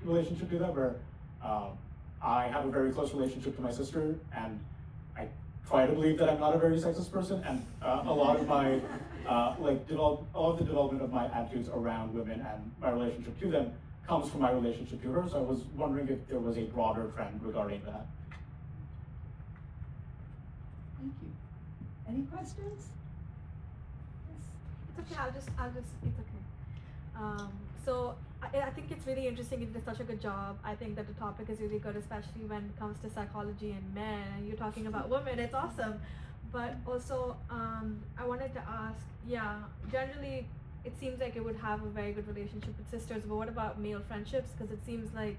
relationship to that, where I have a very close relationship to my sister, and I try to believe that I'm not a very sexist person, and a lot of my all of the development of my attitudes around women and my relationship to them comes from my relationship to her. So I was wondering if there was a broader trend regarding that. Thank you. Any questions? Yes. It's okay. It's okay. So I think it's really interesting. You did such a good job. I think that the topic is really good, especially when it comes to psychology and men. And you're talking about women. It's awesome. But also, I wanted to ask. Yeah, generally, it seems like it would have a very good relationship with sisters. But what about male friendships? Because it seems like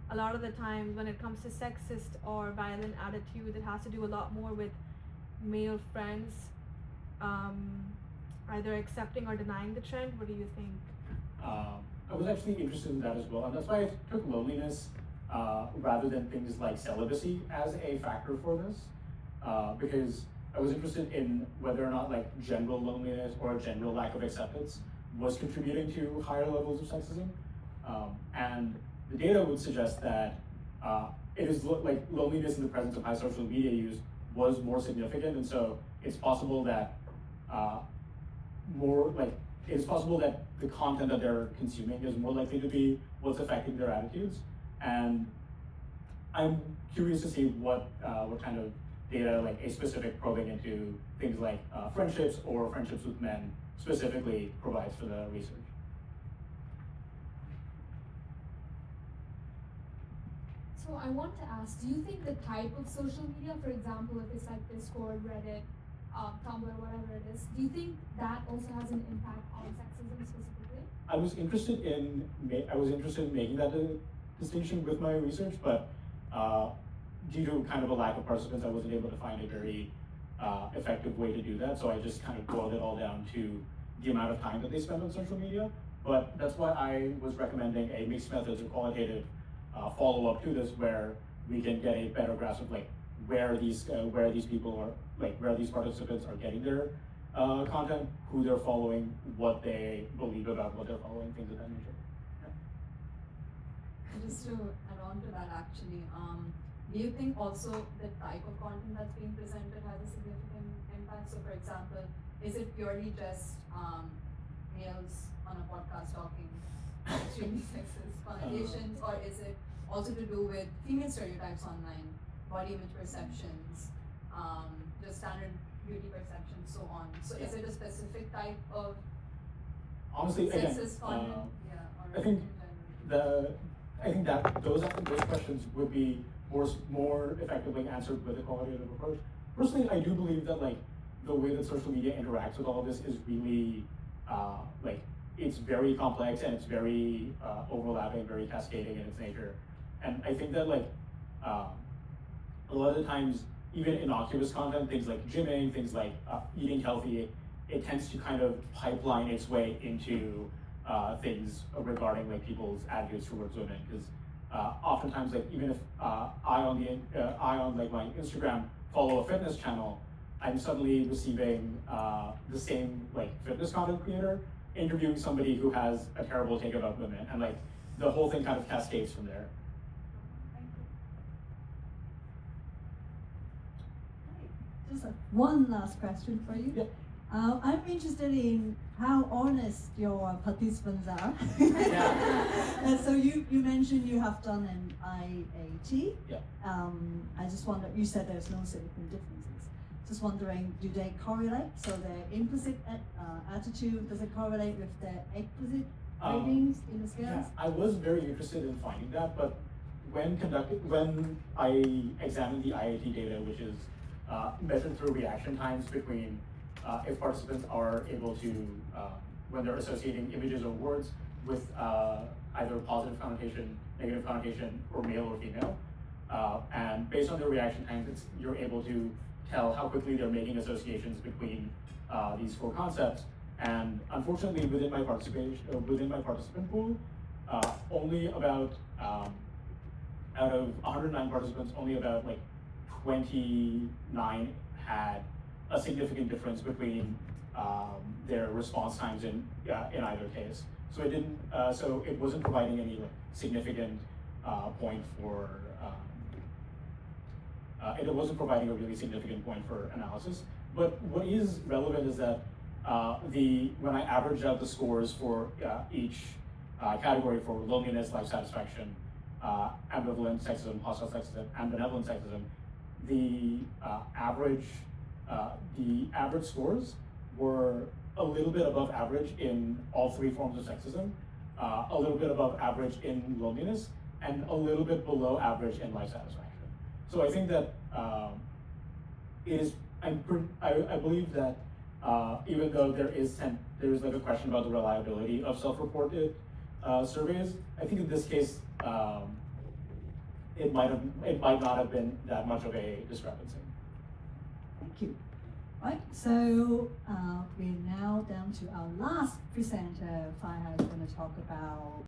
a lot of the times when it comes to sexist or violent attitude, it has to do a lot more with male friends either accepting or denying the trend. What do you think? I was actually interested in that as well, and that's why I took loneliness rather than things like celibacy as a factor for this, because I was interested in whether or not like general loneliness or a general lack of acceptance was contributing to higher levels of sexism, and the data would suggest that it is like loneliness in the presence of high social media use was more significant, and so it's possible that it's possible that the content that they're consuming is more likely to be what's affecting their attitudes. And I'm curious to see what kind of data, like a specific probing into things like friendships or friendships with men specifically provides for the research. So I want to ask, do you think the type of social media, for example, if it's like Discord, Reddit, Tumblr, whatever it is, do you think that also has an impact on sexism specifically? I was interested in making that distinction with my research, but due to kind of a lack of participants, I wasn't able to find a very effective way to do that. So I just kind of boiled it all down to the amount of time that they spend on social media. But that's why I was recommending a mixed methods or qualitative follow-up to this, where we can get a better grasp of like where these people are, like where these participants are getting their content, who they're following, what they believe about what they're following, things of that nature. Yeah. Just to add on to that, actually, do you think also the type of content that's being presented has a significant impact? So, for example, is it purely just males on a podcast talking extremely sexist connotations, or is it also to do with female stereotypes online, body image perceptions, just standard beauty perceptions, so on? So is it a specific type of Honestly, sexist again, content? Or I think that those questions would be more effectively answered with a qualitative approach. Personally, I do believe that like the way that social media interacts with all of this is really it's very complex and it's very overlapping, very cascading in its nature. And I think that like a lot of the times, even innocuous content, things like gymming, things like eating healthy, it tends to kind of pipeline its way into things regarding like people's attitudes towards women. Because oftentimes, like even if I on like my Instagram follow a fitness channel, I'm suddenly receiving the same like fitness content creator interviewing somebody who has a terrible take about women, and like the whole thing kind of cascades from there. Just one last question for you. Yep. I'm interested in how honest your participants are. Yeah. And so you mentioned you have done an IAT. Yeah. I just wonder, you said there's no significant differences. Just wondering, do they correlate? So their implicit attitude, does it correlate with their explicit ratings in the scales? Yeah, I was very interested in finding that, but when I examined the IAT data, which is measured through reaction times between if participants are able to, when they're associating images or words with either positive connotation, negative connotation, or male or female, and based on their reaction times, you're able to tell how quickly they're making associations between these four concepts. And unfortunately, within my participant pool, only about out of 109 participants, only about like 29 had a significant difference between their response times in either case. So it didn't. So it wasn't providing any like significant point for. It wasn't providing a really significant point for analysis. But what is relevant is that when I averaged out the scores for each category for loneliness, life satisfaction, ambivalent sexism, hostile sexism, and benevolent sexism, the average scores were a little bit above average in all three forms of sexism, a little bit above average in loneliness, and a little bit below average in life satisfaction. So I think that it is. I believe that even though there's like a question about the reliability of self-reported surveys, I think in this case it might not have been that much of a discrepancy. Thank you. Right, so we're now down to our last presenter. Farha is going to talk about